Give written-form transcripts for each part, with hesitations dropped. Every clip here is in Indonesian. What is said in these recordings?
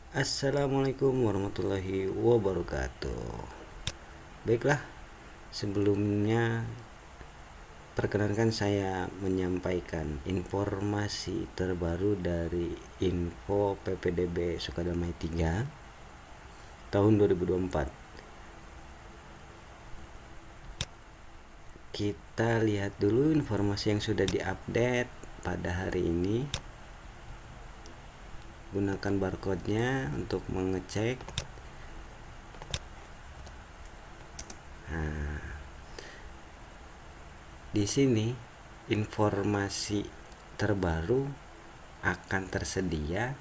Assalamualaikum warahmatullahi wabarakatuh. Baiklah, sebelumnya perkenankan saya menyampaikan informasi terbaru dari info PPDB Sukadamai 3 tahun 2024. Kita lihat dulu informasi yang sudah diupdate pada hari ini. Gunakan barcode-nya untuk mengecek. Nah, di sini informasi terbaru akan tersedia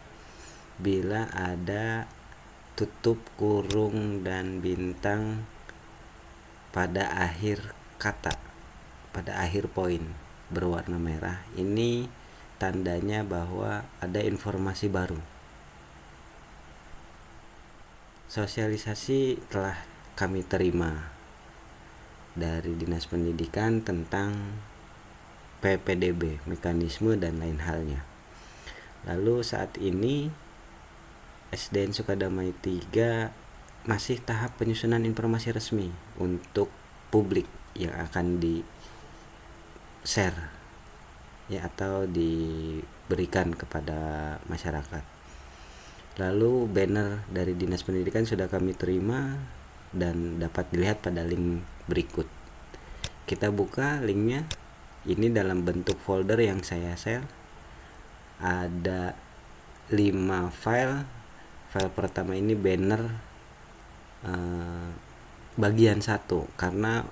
bila ada tutup kurung dan bintang pada akhir kata, pada akhir poin berwarna merah. Ini tandanya bahwa ada informasi baru. Sosialisasi telah kami terima dari Dinas Pendidikan tentang PPDB, mekanisme dan lain halnya. Lalu saat ini SDN Sukadamai 3 masih tahap penyusunan informasi resmi untuk publik yang akan di share ya atau diberikan kepada masyarakat. Lalu banner dari Dinas Pendidikan sudah kami terima dan dapat dilihat pada link berikut. Kita buka linknya. Ini dalam bentuk folder yang saya share. Ada 5 file. File pertama ini banner bagian 1, karena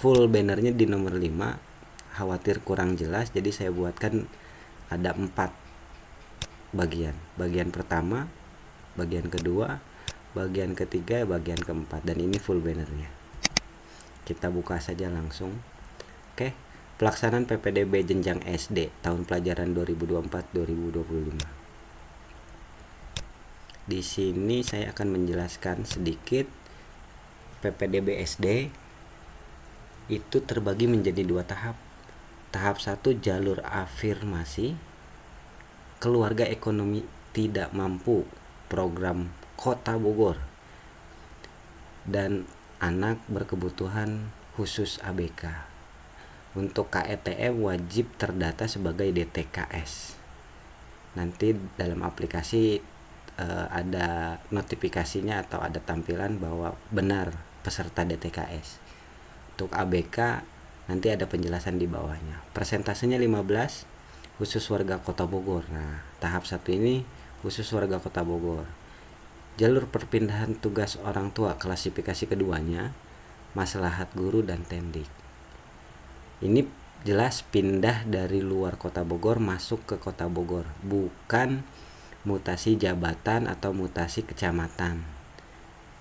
full bannernya di nomor 5 khawatir kurang jelas, jadi saya buatkan ada 4 bagian. Bagian pertama, bagian kedua, bagian ketiga, bagian keempat, dan ini full bannernya. Kita buka saja langsung. Oke, pelaksanaan PPDB jenjang SD tahun pelajaran 2024-2025. Di sini saya akan menjelaskan sedikit. PPDB SD itu terbagi menjadi 2 tahap. Tahap 1 jalur afirmasi keluarga ekonomi tidak mampu program Kota Bogor dan anak berkebutuhan khusus ABK. Untuk KETM wajib terdata sebagai DTKS. Nanti dalam aplikasi ada notifikasinya atau ada tampilan bahwa benar peserta DTKS. Untuk ABK nanti ada penjelasan di bawahnya. Persentasenya 15 khusus warga Kota Bogor. Nah, tahap 1 ini khusus warga Kota Bogor. Jalur perpindahan tugas orang tua klasifikasi keduanya maslahat guru dan tendik. Ini jelas pindah dari luar Kota Bogor masuk ke Kota Bogor, bukan mutasi jabatan atau mutasi kecamatan.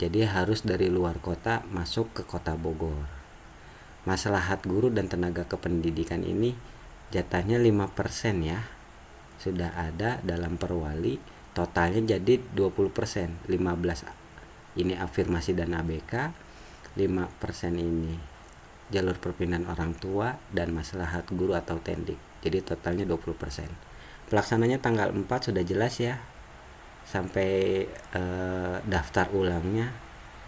Jadi harus dari luar kota masuk ke Kota Bogor. Maslahat guru dan tenaga kependidikan ini jatahnya 5% ya. Sudah ada dalam perwali, totalnya jadi 20%. 15 ini afirmasi dan ABK, 5% ini jalur perpindahan orang tua dan maslahat guru atau tendik. Jadi totalnya 20%. Pelaksananya tanggal 4 sudah jelas ya. Sampai daftar ulangnya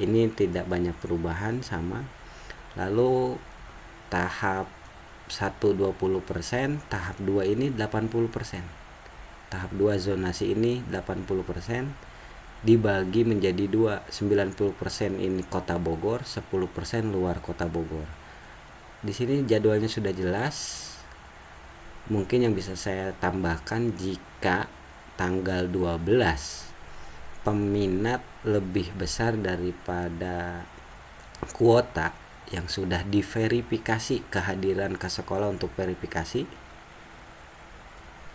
ini tidak banyak perubahan sama. Lalu tahap 1 20%, tahap 2 ini 80%. Tahap 2 zonasi ini 80%, dibagi menjadi 2, 90% ini Kota Bogor, 10% luar Kota Bogor. Di sini jadwalnya sudah jelas. Mungkin yang bisa saya tambahkan, jika tanggal 12 peminat lebih besar daripada kuota yang sudah diverifikasi kehadiran ke sekolah untuk verifikasi,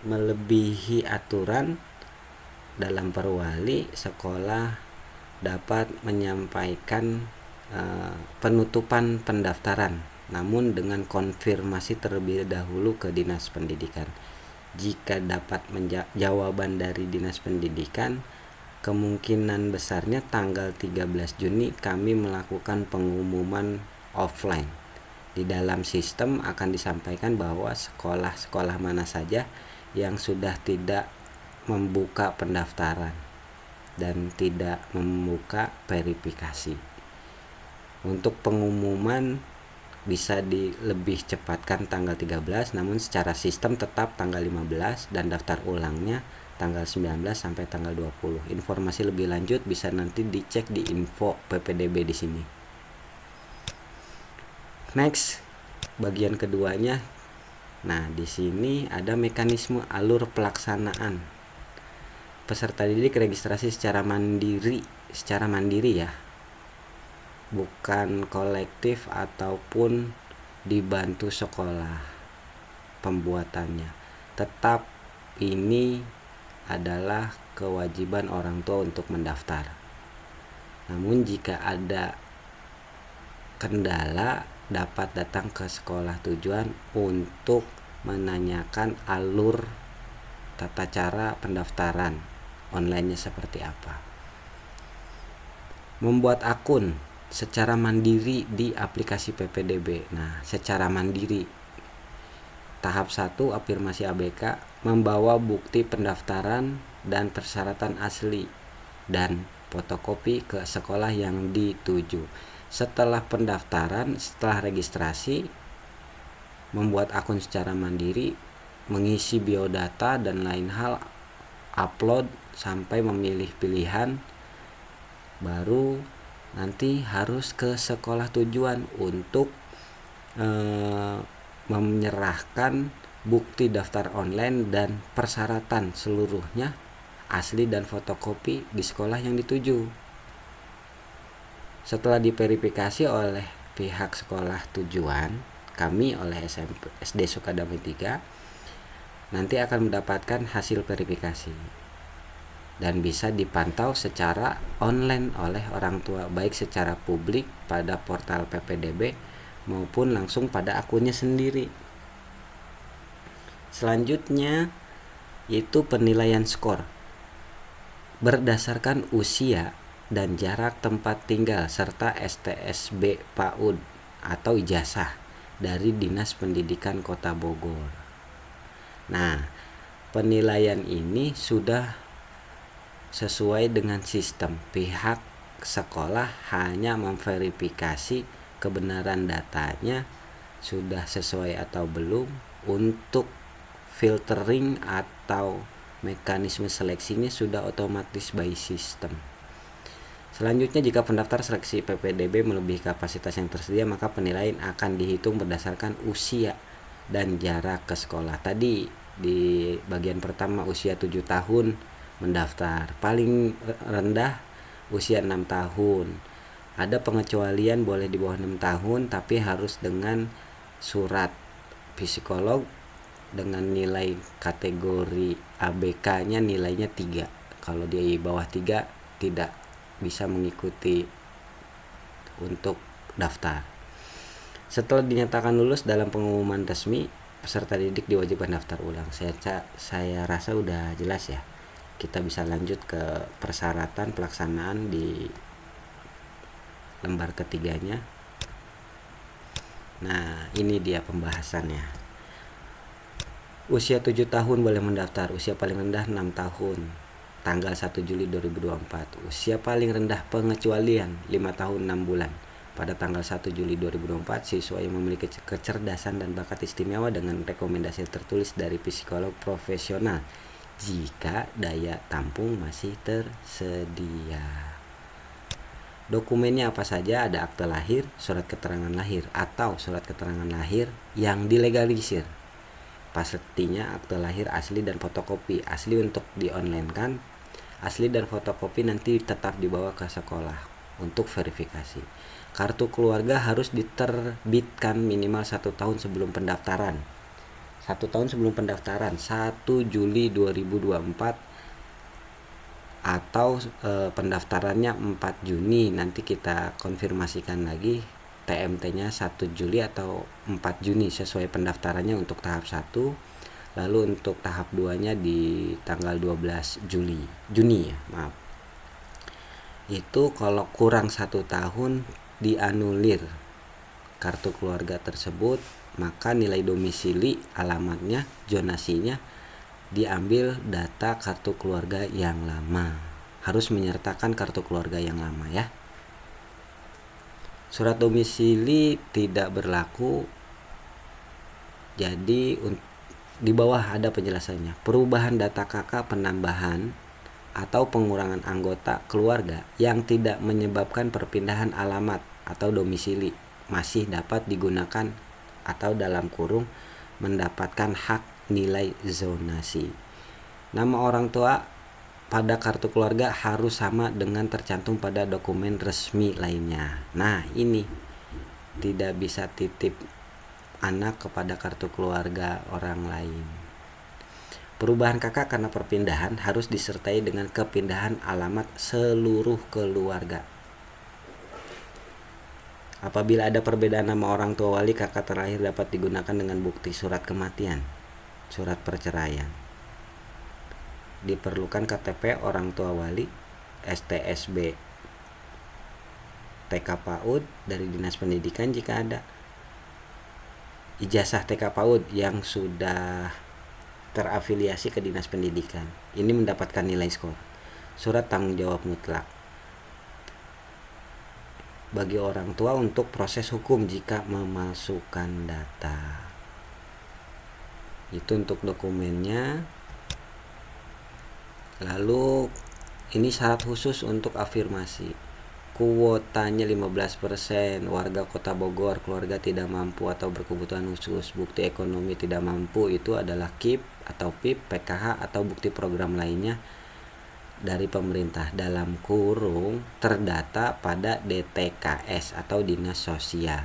melebihi aturan dalam perwali, sekolah dapat menyampaikan penutupan pendaftaran, namun dengan konfirmasi terlebih dahulu ke Dinas Pendidikan. Jika dapat jawaban dari Dinas Pendidikan, kemungkinan besarnya tanggal 13 Juni kami melakukan pengumuman offline. Di dalam sistem akan disampaikan bahwa sekolah-sekolah mana saja yang sudah tidak membuka pendaftaran. dan tidak membuka verifikasi. Untuk pengumuman bisa lebih cepatkan tanggal 13, namun secara sistem tetap tanggal 15 dan daftar ulangnya tanggal 19 sampai tanggal 20. Informasi lebih lanjut bisa nanti dicek di info PPDB di sini. Next, bagian keduanya. Nah, di sini ada mekanisme alur pelaksanaan. Peserta didik registrasi secara mandiri ya. Bukan kolektif ataupun dibantu sekolah pembuatannya. Tetap ini adalah kewajiban orang tua untuk mendaftar. Namun jika ada kendala, dapat datang ke sekolah tujuan untuk menanyakan alur tata cara pendaftaran online-nya seperti apa. Membuat akun secara mandiri di aplikasi PPDB. Nah, secara mandiri. Tahap 1 afirmasi ABK, membawa bukti pendaftaran dan persyaratan asli dan fotokopi ke sekolah yang dituju. Setelah pendaftaran, setelah registrasi, membuat akun secara mandiri, mengisi biodata dan lain hal, upload sampai memilih pilihan, baru nanti harus ke sekolah tujuan untuk menyerahkan bukti daftar online dan persyaratan seluruhnya asli dan fotokopi di sekolah yang dituju. Setelah diverifikasi oleh pihak sekolah tujuan, kami oleh SD Sukadamai 3 nanti akan mendapatkan hasil verifikasi dan bisa dipantau secara online oleh orang tua, baik secara publik pada portal PPDB maupun langsung pada akunnya sendiri. Selanjutnya yaitu penilaian skor berdasarkan usia dan jarak tempat tinggal serta STSB PAUD atau ijazah dari Dinas Pendidikan Kota Bogor. Nah, penilaian ini sudah sesuai dengan sistem. Pihak sekolah hanya memverifikasi kebenaran datanya sudah sesuai atau belum. Untuk filtering atau mekanisme seleksinya sudah otomatis by system. Selanjutnya, jika pendaftar seleksi PPDB melebihi kapasitas yang tersedia, maka penilaian akan dihitung berdasarkan usia dan jarak ke sekolah. Tadi di bagian pertama usia 7 tahun mendaftar, paling rendah usia 6 tahun. Ada pengecualian boleh di bawah 6 tahun tapi harus dengan surat psikolog dengan nilai kategori ABK-nya nilainya 3. Kalau di bawah 3 tidak bisa mengikuti untuk daftar. Setelah dinyatakan lulus dalam pengumuman resmi, peserta didik diwajibkan daftar ulang. Saya rasa udah jelas ya. Kita bisa lanjut ke persyaratan pelaksanaan di lembar ketiganya. Nah, ini dia pembahasannya. Usia 7 tahun boleh mendaftar, usia paling rendah 6 tahun, tanggal 1 Juli 2024. Usia paling rendah pengecualian 5 tahun 6 bulan. Pada tanggal 1 Juli 2024, siswa yang memiliki kecerdasan dan bakat istimewa dengan rekomendasi tertulis dari psikolog profesional jika daya tampung masih tersedia. Dokumennya apa saja? Ada akte lahir, surat keterangan lahir atau surat keterangan lahir yang dilegalisir. Pastinya akte lahir asli dan fotokopi. Asli untuk di-online-kan, asli dan fotokopi nanti tetap dibawa ke sekolah untuk verifikasi. Kartu keluarga harus diterbitkan minimal 1 tahun sebelum pendaftaran. 1 tahun sebelum pendaftaran, 1 Juli 2024 atau pendaftarannya 4 Juni. Nanti kita konfirmasikan lagi TMT-nya 1 Juli atau 4 Juni sesuai pendaftarannya untuk tahap 1. Lalu untuk tahap 2-nya di tanggal 12 Juni ya, maaf. Itu kalau kurang 1 tahun dianulir kartu keluarga tersebut, maka nilai domisili, alamatnya, zonasinya diambil data kartu keluarga yang lama. harus menyertakan kartu keluarga yang lama ya. Surat domisili tidak berlaku. Jadi di bawah ada penjelasannya. Perubahan data KK, penambahan atau pengurangan anggota keluarga yang tidak menyebabkan perpindahan alamat atau domisili masih dapat digunakan atau dalam kurung mendapatkan hak nilai zonasi. Nama orang tua pada kartu keluarga harus sama dengan tercantum pada dokumen resmi lainnya. Nah, ini tidak bisa titip anak kepada kartu keluarga orang lain. Perubahan KK karena perpindahan harus disertai dengan kepindahan alamat seluruh keluarga. Apabila ada perbedaan nama orang tua wali, KK terakhir dapat digunakan dengan bukti surat kematian, surat perceraian. Diperlukan KTP orang tua wali, STSB, TK PAUD dari Dinas Pendidikan jika ada, ijazah TK PAUD yang sudah terafiliasi ke Dinas Pendidikan. Ini mendapatkan nilai skor. Surat tanggung jawab mutlak bagi orang tua untuk proses hukum jika memasukkan data. Itu untuk dokumennya. Lalu ini syarat khusus untuk afirmasi. Kuotanya 15%, warga Kota Bogor, keluarga tidak mampu atau berkebutuhan khusus, bukti ekonomi tidak mampu itu adalah KIP atau PIP, PKH atau bukti program lainnya dari pemerintah dalam kurung terdata pada DTKS atau Dinas Sosial.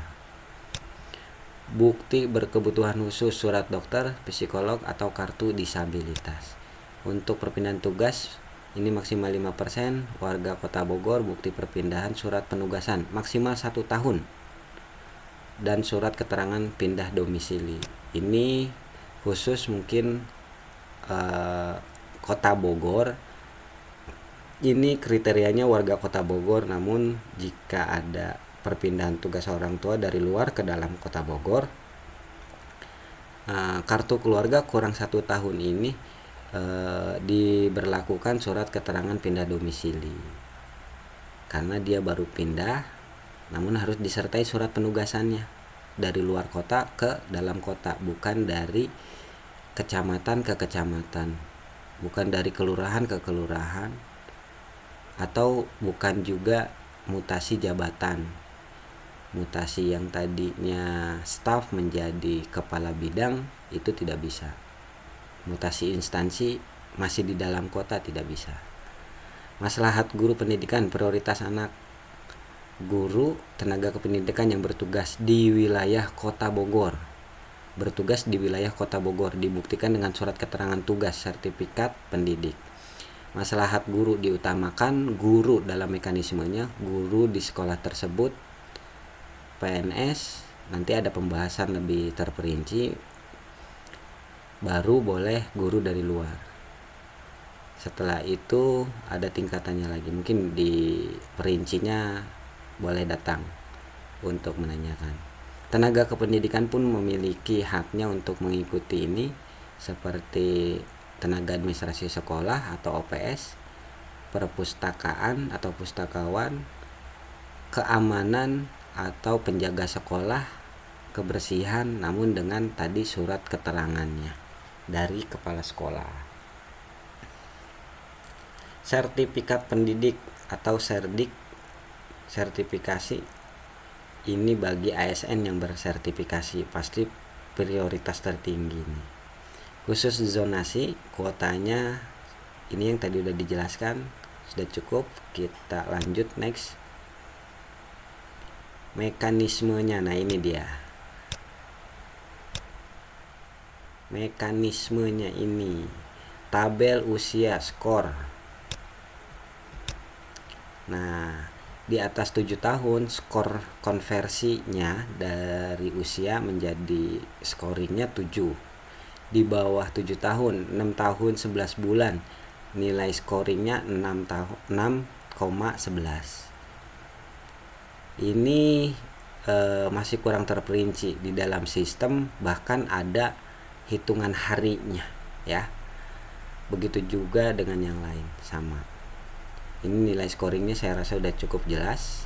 Bukti berkebutuhan khusus, surat dokter, psikolog atau kartu disabilitas. Untuk perpindahan tugas ini maksimal 5%, warga Kota Bogor, bukti perpindahan, surat penugasan maksimal 1 tahun dan surat keterangan pindah domisili. Ini khusus mungkin Kota Bogor. Ini kriterianya warga Kota Bogor, namun jika ada perpindahan tugas orang tua dari luar ke dalam Kota Bogor, kartu keluarga kurang 1 tahun ini diberlakukan surat keterangan pindah domisili. Karena dia baru pindah, namun harus disertai surat penugasannya dari luar kota ke dalam kota, bukan dari kecamatan ke kecamatan, bukan dari kelurahan ke kelurahan, atau bukan juga mutasi jabatan, mutasi yang tadinya staf menjadi kepala bidang itu tidak bisa, mutasi instansi masih di dalam kota tidak bisa. Maslahat guru pendidikan, prioritas anak guru tenaga kependidikan yang bertugas di wilayah Kota Bogor, bertugas di wilayah Kota Bogor dibuktikan dengan surat keterangan tugas, sertifikat pendidik. Maslahat guru diutamakan, guru dalam mekanismenya, guru di sekolah tersebut, PNS, nanti ada pembahasan lebih terperinci, baru boleh guru dari luar. Setelah itu ada tingkatannya lagi, mungkin di perincinya boleh datang untuk menanyakan. Tenaga kependidikan pun memiliki haknya untuk mengikuti ini, seperti tenaga administrasi sekolah atau OPS, perpustakaan atau pustakawan, keamanan atau penjaga sekolah, kebersihan, namun dengan tadi surat keterangannya dari kepala sekolah. Sertifikat pendidik atau serdik, sertifikasi ini bagi ASN yang bersertifikasi, pasti prioritas tertinggi nih. Khusus zonasi, kuotanya ini yang tadi udah dijelaskan, sudah cukup. Kita lanjut next. Mekanismenya, nah ini dia. Mekanismenya ini tabel usia skor. Nah, di atas 7 tahun skor konversinya dari usia menjadi scoringnya 7. Di bawah 7 tahun, 6 tahun 11 bulan, nilai scoringnya 6,11. Ini masih kurang terperinci di dalam sistem, bahkan ada hitungan harinya ya. Begitu juga dengan yang lain sama. Ini nilai scoringnya saya rasa sudah cukup jelas.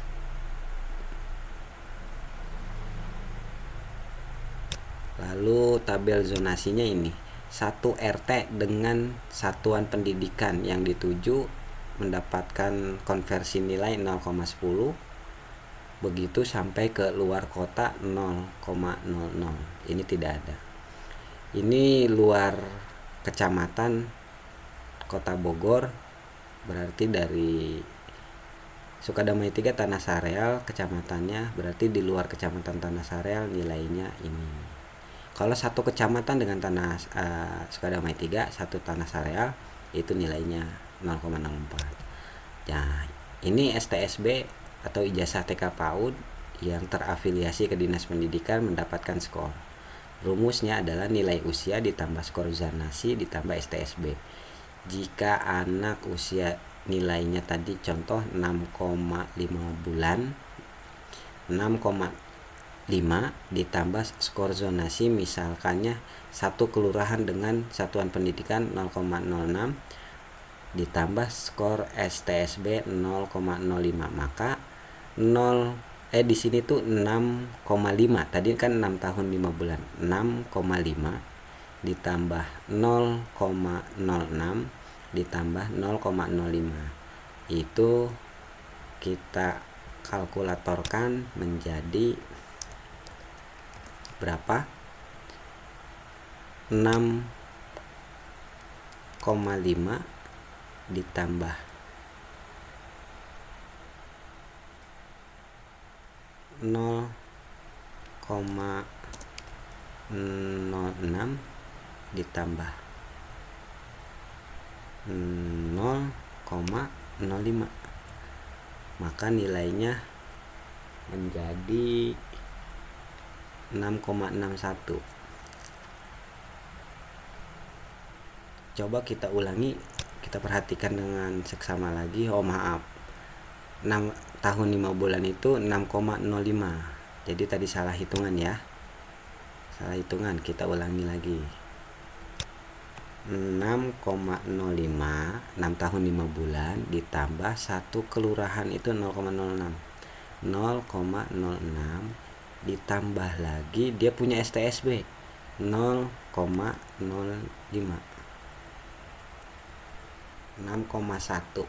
Lalu tabel zonasinya ini, 1 RT dengan satuan pendidikan yang dituju mendapatkan konversi nilai 0,10, begitu sampai ke luar kota 0,00. Ini tidak ada. Ini luar kecamatan Kota Bogor, berarti dari Sukadamai 3 Tanah Sareal kecamatannya, berarti di luar kecamatan Tanah Sareal nilainya ini. Kalau satu kecamatan dengan Sukadamai 3, satu Tanah Sareal, itu nilainya 0,04. Nah, ini STSB atau ijazah TK PAUD yang terafiliasi ke Dinas Pendidikan mendapatkan skor. Rumusnya adalah nilai usia ditambah skor zonasi ditambah STSB. Jika anak usia nilainya tadi contoh 6,5 bulan, 6,5 ditambah skor zonasi misalkannya satu kelurahan dengan satuan pendidikan 0,06 ditambah skor STSB 0,05, maka di sini tuh 6,5. Tadi kan 6 tahun 5 bulan. 6,5 ditambah 0,06 ditambah 0,05. Itu kita kalkulatorkan menjadi berapa? 6,5 ditambah 0,06 ditambah 0,05, maka nilainya menjadi 6,61. Coba kita ulangi, kita perhatikan dengan seksama lagi. Oh maaf, 6 tahun 5 bulan itu 6,05. Jadi tadi salah hitungan ya. Salah hitungan, kita ulangi lagi. 6,05, 6 tahun 5 bulan ditambah 1 kelurahan itu 0,06. 0,06 ditambah lagi dia punya STSB 0,05. 6,1.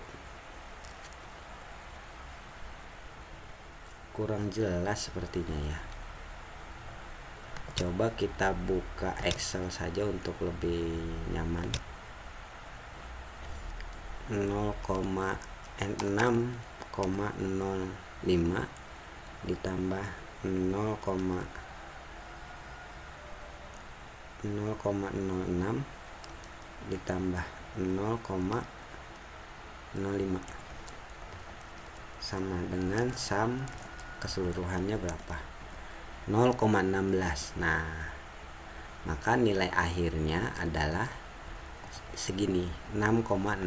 Kurang jelas sepertinya ya. Coba kita buka Excel saja untuk lebih nyaman. 6,05 ditambah 0,06 ditambah 0,05 sama dengan sum keseluruhannya berapa? 0,16. Nah, maka nilai akhirnya adalah segini, 6,16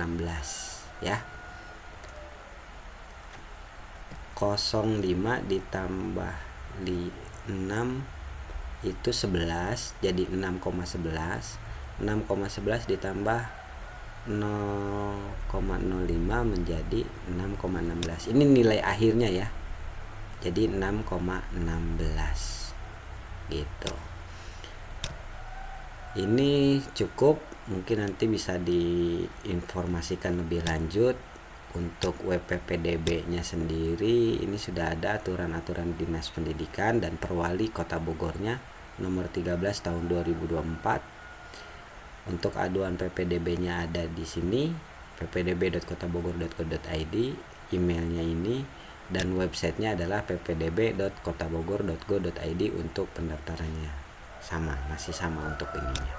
ya. 0,5 ditambah 6 itu 11, jadi 6,11. 6,11 ditambah 0,05 menjadi 6,16. Ini nilai akhirnya ya. Jadi 6,16 gitu. Ini cukup, mungkin nanti bisa diinformasikan lebih lanjut. Untuk WPPDB-nya sendiri ini sudah ada aturan-aturan Dinas Pendidikan dan Perwali Kota Bogornya nomor 13 tahun 2024. Untuk aduan PPDB-nya ada di sini, ppdb.kotabogor.go.id, emailnya ini, dan websitenya adalah ppdb.kotabogor.go.id untuk pendaftarannya. Masih sama untuk ininya.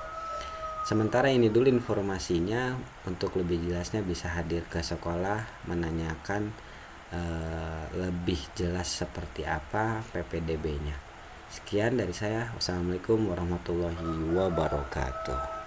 Sementara ini dulu informasinya. Untuk lebih jelasnya bisa hadir ke sekolah menanyakan lebih jelas seperti apa PPDB-nya. Sekian dari saya. Wassalamualaikum warahmatullahi wabarakatuh.